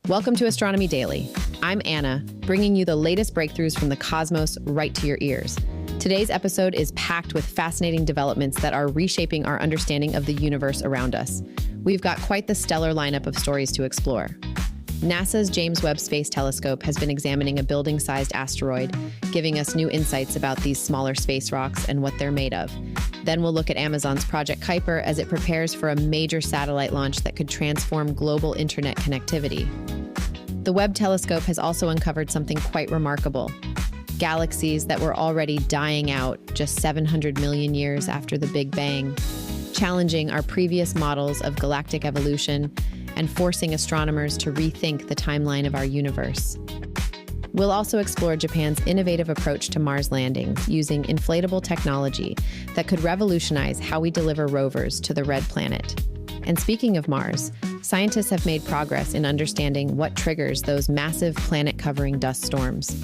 Welcome to Astronomy Daily. I'm Anna, bringing you the latest breakthroughs from the cosmos right to your ears. Today's episode is packed with fascinating developments that are reshaping our understanding of the universe around us. We've got quite the stellar lineup of stories to explore. NASA's James Webb Space Telescope has been examining a building-sized asteroid, giving us new insights about these smaller space rocks and what they're made of. Then we'll look at Amazon's Project Kuiper as it prepares for a major satellite launch that could transform global internet connectivity. The Webb telescope has also uncovered something quite remarkable: galaxies that were already dying out just 700 million years after the Big Bang, challenging our previous models of galactic evolution and forcing astronomers to rethink the timeline of our universe. We'll also explore Japan's innovative approach to Mars landings using inflatable technology that could revolutionize how we deliver rovers to the red planet. And speaking of Mars, scientists have made progress in understanding what triggers those massive planet-covering dust storms,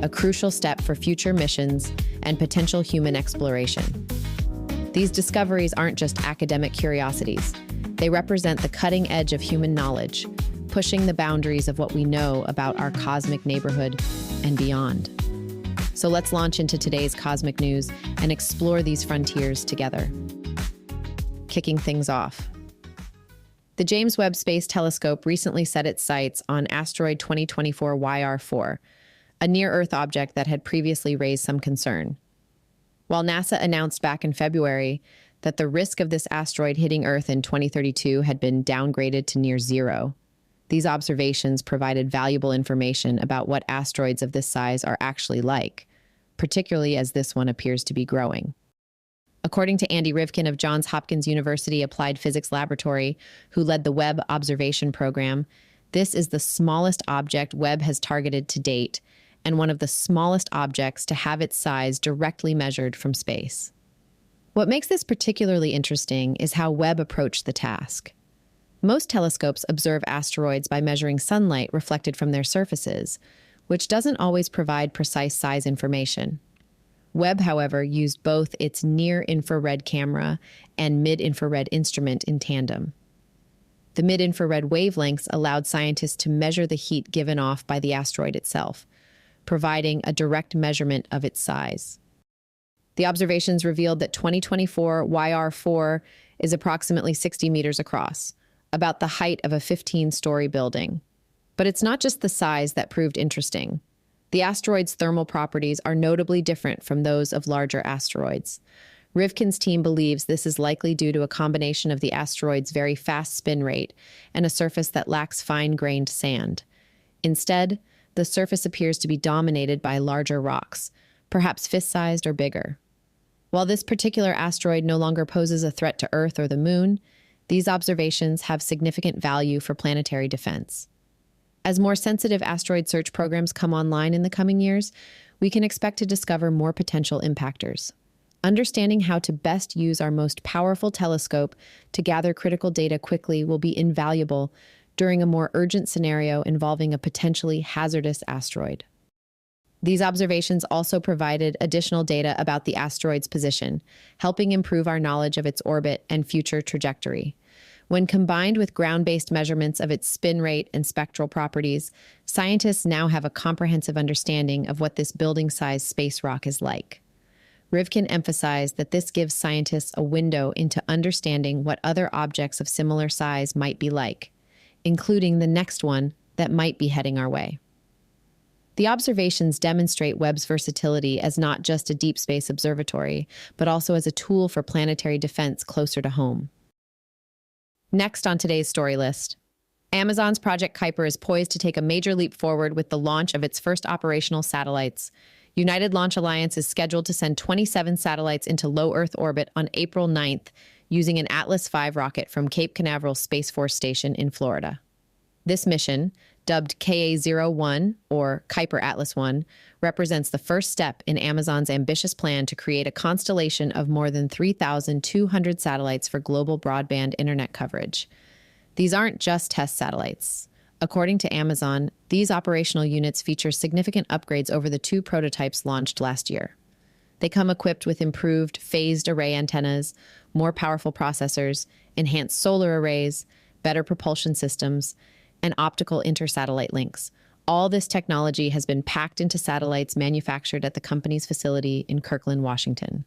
a crucial step for future missions and potential human exploration. These discoveries aren't just academic curiosities. They represent the cutting edge of human knowledge, pushing the boundaries of what we know about our cosmic neighborhood and beyond. So let's launch into today's cosmic news and explore these frontiers together. Kicking things off, the James Webb Space Telescope recently set its sights on asteroid 2024 YR4, a near-Earth object that had previously raised some concern. While NASA announced back in February that the risk of this asteroid hitting Earth in 2032 had been downgraded to near zero, these observations provided valuable information about what asteroids of this size are actually like, particularly as this one appears to be growing. According to Andy Rivkin of Johns Hopkins University Applied Physics Laboratory, who led the Webb observation program, this is the smallest object Webb has targeted to date and one of the smallest objects to have its size directly measured from space. What makes this particularly interesting is how Webb approached the task. Most telescopes observe asteroids by measuring sunlight reflected from their surfaces, which doesn't always provide precise size information. Webb, however, used both its near-infrared camera and mid-infrared instrument in tandem. The mid-infrared wavelengths allowed scientists to measure the heat given off by the asteroid itself, providing a direct measurement of its size. The observations revealed that 2024 YR4 is approximately 60 meters across, about the height of a 15-story building. But it's not just the size that proved interesting. The asteroid's thermal properties are notably different from those of larger asteroids. Rivkin's team believes this is likely due to a combination of the asteroid's very fast spin rate and a surface that lacks fine-grained sand. Instead, the surface appears to be dominated by larger rocks, perhaps fist-sized or bigger. While this particular asteroid no longer poses a threat to Earth or the Moon, these observations have significant value for planetary defense. As more sensitive asteroid search programs come online in the coming years, we can expect to discover more potential impactors. Understanding how to best use our most powerful telescope to gather critical data quickly will be invaluable during a more urgent scenario involving a potentially hazardous asteroid. These observations also provided additional data about the asteroid's position, helping improve our knowledge of its orbit and future trajectory. When combined with ground-based measurements of its spin rate and spectral properties, scientists now have a comprehensive understanding of what this building-sized space rock is like. Rivkin emphasized that this gives scientists a window into understanding what other objects of similar size might be like, including the next one that might be heading our way. The observations demonstrate Webb's versatility as not just a deep space observatory, but also as a tool for planetary defense closer to home. Next on today's story list, Amazon's Project Kuiper is poised to take a major leap forward with the launch of its first operational satellites. United Launch Alliance is scheduled to send 27 satellites into low Earth orbit on April 9th using an Atlas V rocket from Cape Canaveral Space Force Station in Florida. This mission, dubbed KA-01 or Kuiper Atlas 1, represents the first step in Amazon's ambitious plan to create a constellation of more than 3,200 satellites for global broadband internet coverage. These aren't just test satellites. According to Amazon, these operational units feature significant upgrades over the two prototypes launched last year. They come equipped with improved phased array antennas, more powerful processors, enhanced solar arrays, better propulsion systems, and optical intersatellite links. All this technology has been packed into satellites manufactured at the company's facility in Kirkland, Washington.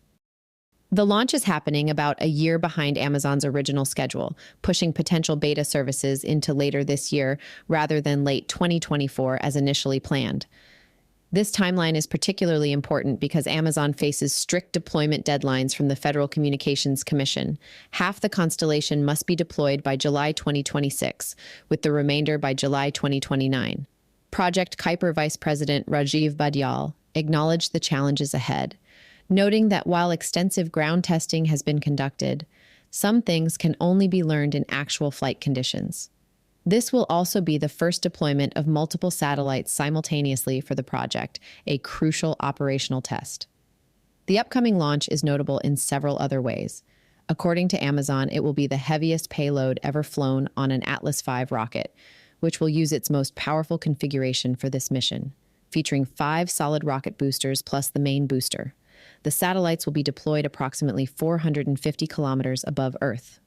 The launch is happening about a year behind Amazon's original schedule, pushing potential beta services into later this year rather than late 2024 as initially planned. This timeline is particularly important because Amazon faces strict deployment deadlines from the Federal Communications Commission. Half the constellation must be deployed by July 2026, with the remainder by July 2029. Project Kuiper Vice President Rajiv Badial acknowledged the challenges ahead, noting that while extensive ground testing has been conducted, some things can only be learned in actual flight conditions. This will also be the first deployment of multiple satellites simultaneously for the project, a crucial operational test. The upcoming launch is notable in several other ways. According to Amazon, it will be the heaviest payload ever flown on an Atlas V rocket, which will use its most powerful configuration for this mission, featuring 5 solid rocket boosters plus the main booster. The satellites will be deployed approximately 450 kilometers above Earth.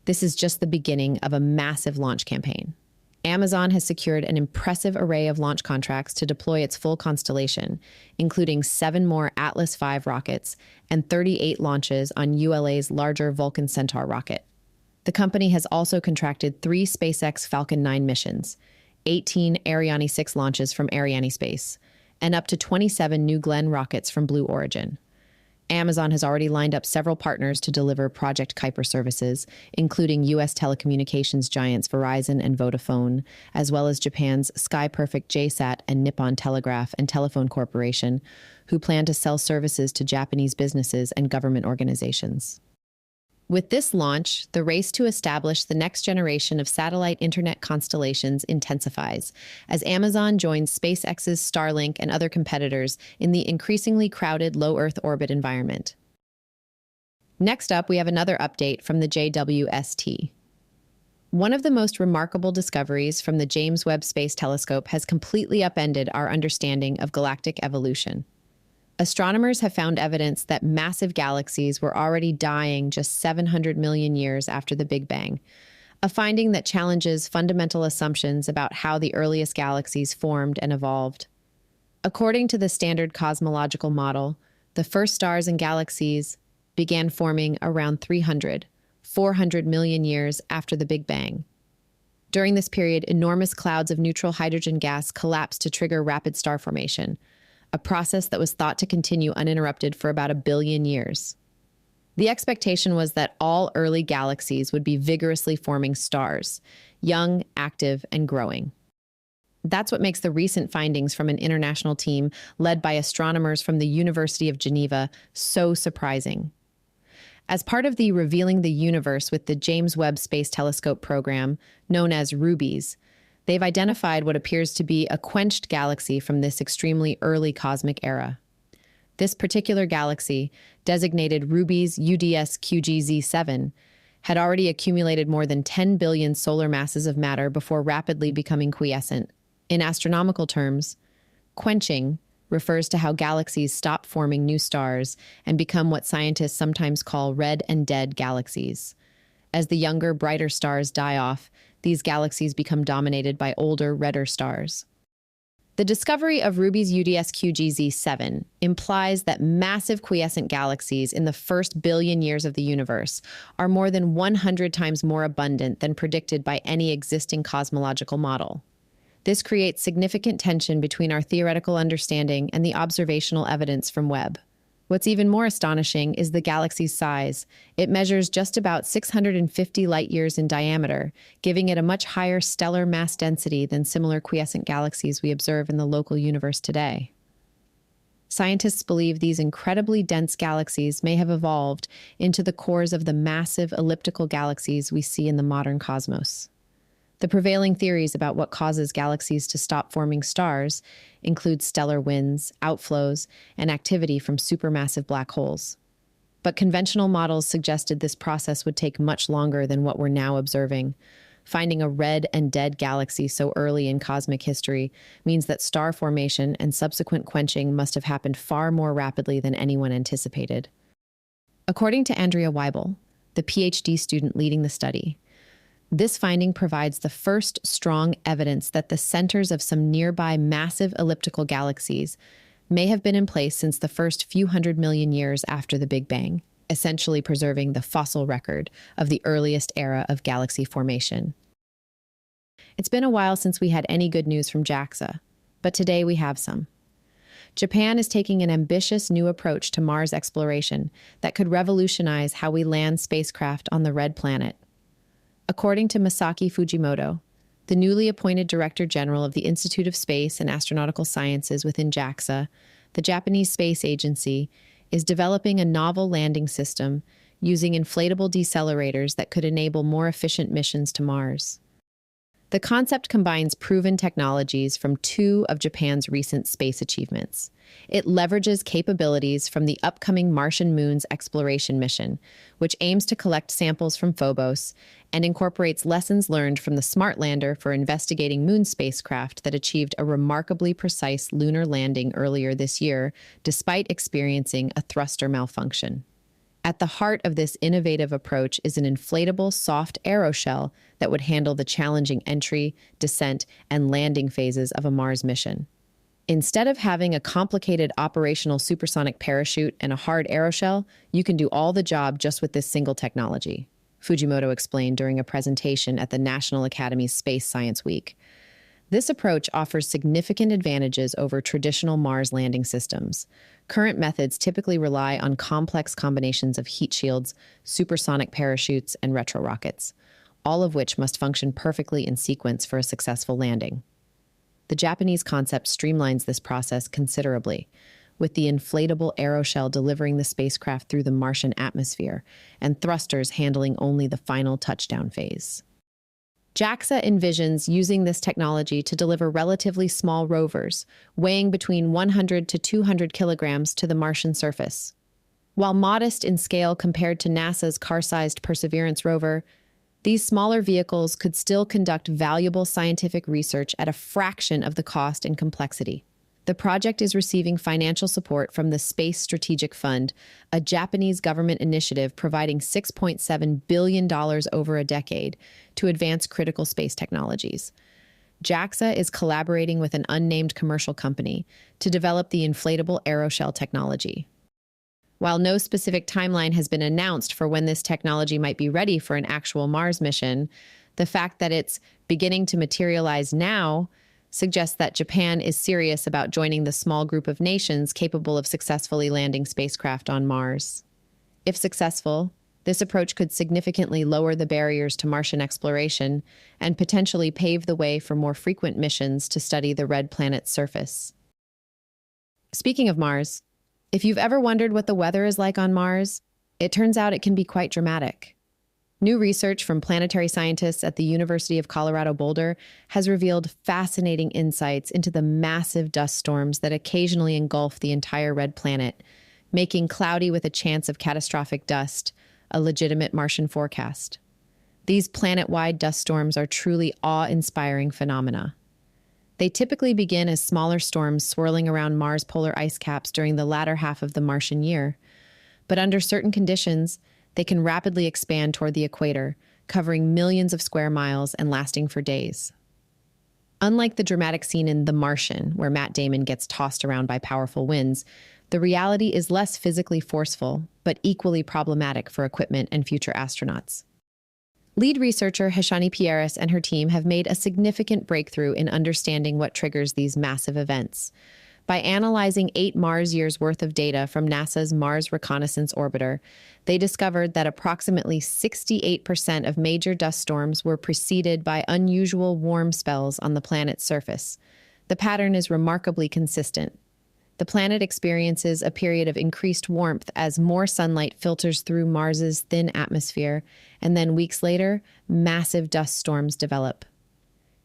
This is just the beginning of a massive launch campaign. Amazon has secured an impressive array of launch contracts to deploy its full constellation, including 7 more Atlas V rockets and 38 launches on ULA's larger Vulcan Centaur rocket. The company has also contracted 3 SpaceX Falcon 9 missions, 18 Ariane 6 launches from Ariane Space, and up to 27 New Glenn rockets from Blue Origin. Amazon has already lined up several partners to deliver Project Kuiper services, including U.S. telecommunications giants Verizon and Vodafone, as well as Japan's Sky Perfect JSAT and Nippon Telegraph and Telephone Corporation, who plan to sell services to Japanese businesses and government organizations. With this launch, the race to establish the next generation of satellite internet constellations intensifies, as Amazon joins SpaceX's Starlink and other competitors in the increasingly crowded low Earth orbit environment. Next up, we have another update from the JWST. One of the most remarkable discoveries from the James Webb Space Telescope has completely upended our understanding of galactic evolution. Astronomers have found evidence that massive galaxies were already dying just 700 million years after the Big Bang, a finding that challenges fundamental assumptions about how the earliest galaxies formed and evolved. According to the standard cosmological model, the first stars and galaxies began forming around 400 million years after the Big Bang. During this period, enormous clouds of neutral hydrogen gas collapsed to trigger rapid star formation, a process that was thought to continue uninterrupted for about 1 billion years. The expectation was that all early galaxies would be vigorously forming stars, young, active, and growing. That's what makes the recent findings from an international team led by astronomers from the University of Geneva so surprising. As part of the Revealing the Universe with the James Webb Space Telescope program, known as RUBIES, they've identified what appears to be a quenched galaxy from this extremely early cosmic era. This particular galaxy, designated RUBIES UDS QGZ7, had already accumulated more than 10 billion solar masses of matter before rapidly becoming quiescent. In astronomical terms, quenching refers to how galaxies stop forming new stars and become what scientists sometimes call red and dead galaxies. As the younger, brighter stars die off, these galaxies become dominated by older, redder stars. The discovery of RUBIES UDS QGZ7 implies that massive quiescent galaxies in the first billion years of the universe are more than 100 times more abundant than predicted by any existing cosmological model. This creates significant tension between our theoretical understanding and the observational evidence from Webb. What's even more astonishing is the galaxy's size. It measures just about 650 light-years in diameter, giving it a much higher stellar mass density than similar quiescent galaxies we observe in the local universe today. Scientists believe these incredibly dense galaxies may have evolved into the cores of the massive elliptical galaxies we see in the modern cosmos. The prevailing theories about what causes galaxies to stop forming stars include stellar winds, outflows, and activity from supermassive black holes. But conventional models suggested this process would take much longer than what we're now observing. Finding a red and dead galaxy so early in cosmic history means that star formation and subsequent quenching must have happened far more rapidly than anyone anticipated. According to Andrea Weibel, the PhD student leading the study, This finding provides the first strong evidence that the centers of some nearby massive elliptical galaxies may have been in place since the first few 100 million years after the Big Bang, essentially preserving the fossil record of the earliest era of galaxy formation. It's been a while since we had any good news from JAXA, but today we have some. Japan is taking an ambitious new approach to Mars exploration that could revolutionize how we land spacecraft on the red planet. According to Masaki Fujimoto, the newly appointed Director General of the Institute of Space and Astronautical Sciences within JAXA, the Japanese space agency, is developing a novel landing system using inflatable decelerators that could enable more efficient missions to Mars. The concept combines proven technologies from two of Japan's recent space achievements. It leverages capabilities from the upcoming Martian moon's exploration mission, which aims to collect samples from Phobos, and incorporates lessons learned from the SMART lander for investigating moon spacecraft that achieved a remarkably precise lunar landing earlier this year, despite experiencing a thruster malfunction. At the heart of this innovative approach is an inflatable soft aeroshell that would handle the challenging entry, descent, and landing phases of a Mars mission. Instead of having a complicated operational supersonic parachute and a hard aeroshell, you can do all the job just with this single technology, Fujimoto explained during a presentation at the National Academy's Space Science Week. This approach offers significant advantages over traditional Mars landing systems. Current methods typically rely on complex combinations of heat shields, supersonic parachutes, and retrorockets, all of which must function perfectly in sequence for a successful landing. The Japanese concept streamlines this process considerably, with the inflatable aeroshell delivering the spacecraft through the Martian atmosphere and thrusters handling only the final touchdown phase. JAXA envisions using this technology to deliver relatively small rovers, weighing between 100 to 200 kilograms to the Martian surface. While modest in scale compared to NASA's car-sized Perseverance rover, these smaller vehicles could still conduct valuable scientific research at a fraction of the cost and complexity. The project is receiving financial support from the Space Strategic Fund, a Japanese government initiative providing $6.7 billion over a decade to advance critical space technologies. JAXA is collaborating with an unnamed commercial company to develop the inflatable aeroshell technology. While no specific timeline has been announced for when this technology might be ready for an actual Mars mission, the fact that it's beginning to materialize now suggests that Japan is serious about joining the small group of nations capable of successfully landing spacecraft on Mars. If successful, this approach could significantly lower the barriers to Martian exploration and potentially pave the way for more frequent missions to study the red planet's surface. Speaking of Mars, if you've ever wondered what the weather is like on Mars, it turns out it can be quite dramatic. New research from planetary scientists at the University of Colorado Boulder has revealed fascinating insights into the massive dust storms that occasionally engulf the entire red planet, making cloudy with a chance of catastrophic dust a legitimate Martian forecast. These planet-wide dust storms are truly awe-inspiring phenomena. They typically begin as smaller storms swirling around Mars' polar ice caps during the latter half of the Martian year, but under certain conditions, they can rapidly expand toward the equator, covering millions of square miles and lasting for days. Unlike the dramatic scene in The Martian, where Matt Damon gets tossed around by powerful winds, the reality is less physically forceful, but equally problematic for equipment and future astronauts. Lead researcher Heshani Pieris and her team have made a significant breakthrough in understanding what triggers these massive events. By analyzing 8 Mars years' worth of data from NASA's Mars Reconnaissance Orbiter, they discovered that approximately 68% of major dust storms were preceded by unusual warm spells on the planet's surface. The pattern is remarkably consistent. The planet experiences a period of increased warmth as more sunlight filters through Mars's thin atmosphere, and then weeks later, massive dust storms develop.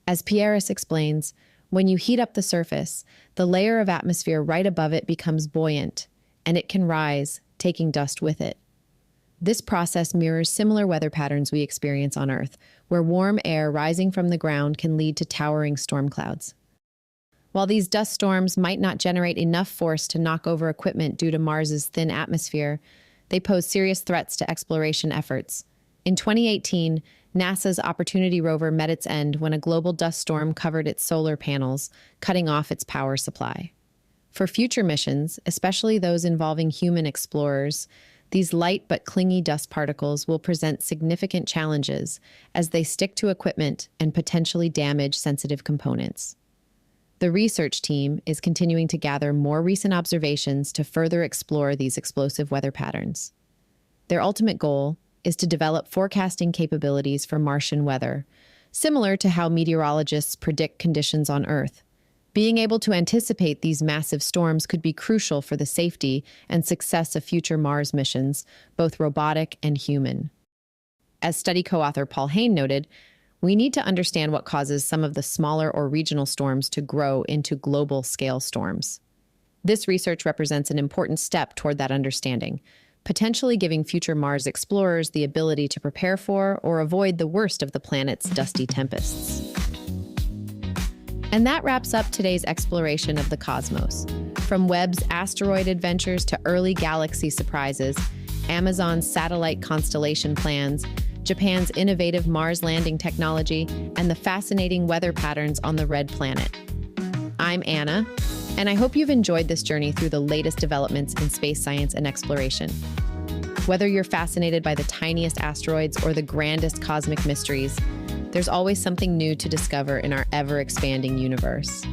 As Pieris explains, when you heat up the surface, the layer of atmosphere right above it becomes buoyant, and it can rise, taking dust with it. This process mirrors similar weather patterns we experience on Earth, where warm air rising from the ground can lead to towering storm clouds. While these dust storms might not generate enough force to knock over equipment due to Mars's thin atmosphere, they pose serious threats to exploration efforts. In 2018, NASA's Opportunity rover met its end when a global dust storm covered its solar panels, cutting off its power supply. For future missions, especially those involving human explorers, these light but clingy dust particles will present significant challenges as they stick to equipment and potentially damage sensitive components. The research team is continuing to gather more recent observations to further explore these explosive weather patterns. Their ultimate goal is to develop forecasting capabilities for Martian weather, similar to how meteorologists predict conditions on Earth. Being able to anticipate these massive storms could be crucial for the safety and success of future Mars missions, both robotic and human. As study co-author Paul Hayne noted, we need to understand what causes some of the smaller or regional storms to grow into global-scale storms. This research represents an important step toward that understanding, potentially giving future Mars explorers the ability to prepare for or avoid the worst of the planet's dusty tempests. And that wraps up today's exploration of the cosmos. From Webb's asteroid adventures to early galaxy surprises, Amazon's satellite constellation plans, Japan's innovative Mars landing technology, and the fascinating weather patterns on the red planet. I'm Anna, and I hope you've enjoyed this journey through the latest developments in space science and exploration. Whether you're fascinated by the tiniest asteroids or the grandest cosmic mysteries, there's always something new to discover in our ever-expanding universe.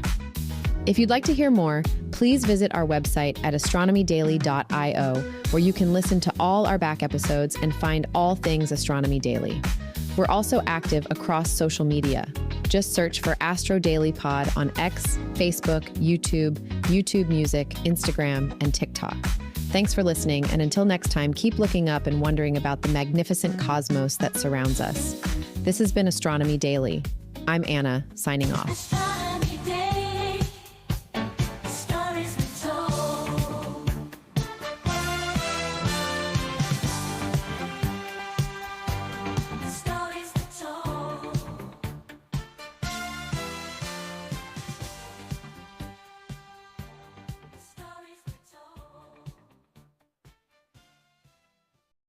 If you'd like to hear more, please visit our website at astronomydaily.io, where you can listen to all our back episodes and find all things Astronomy Daily. We're also active across social media. Just search for Astro Daily Pod on X, Facebook, YouTube Music, Instagram, and TikTok. Thanks for listening, and until next time, keep looking up and wondering about the magnificent cosmos that surrounds us. This has been Astronomy Daily. I'm Anna, signing off.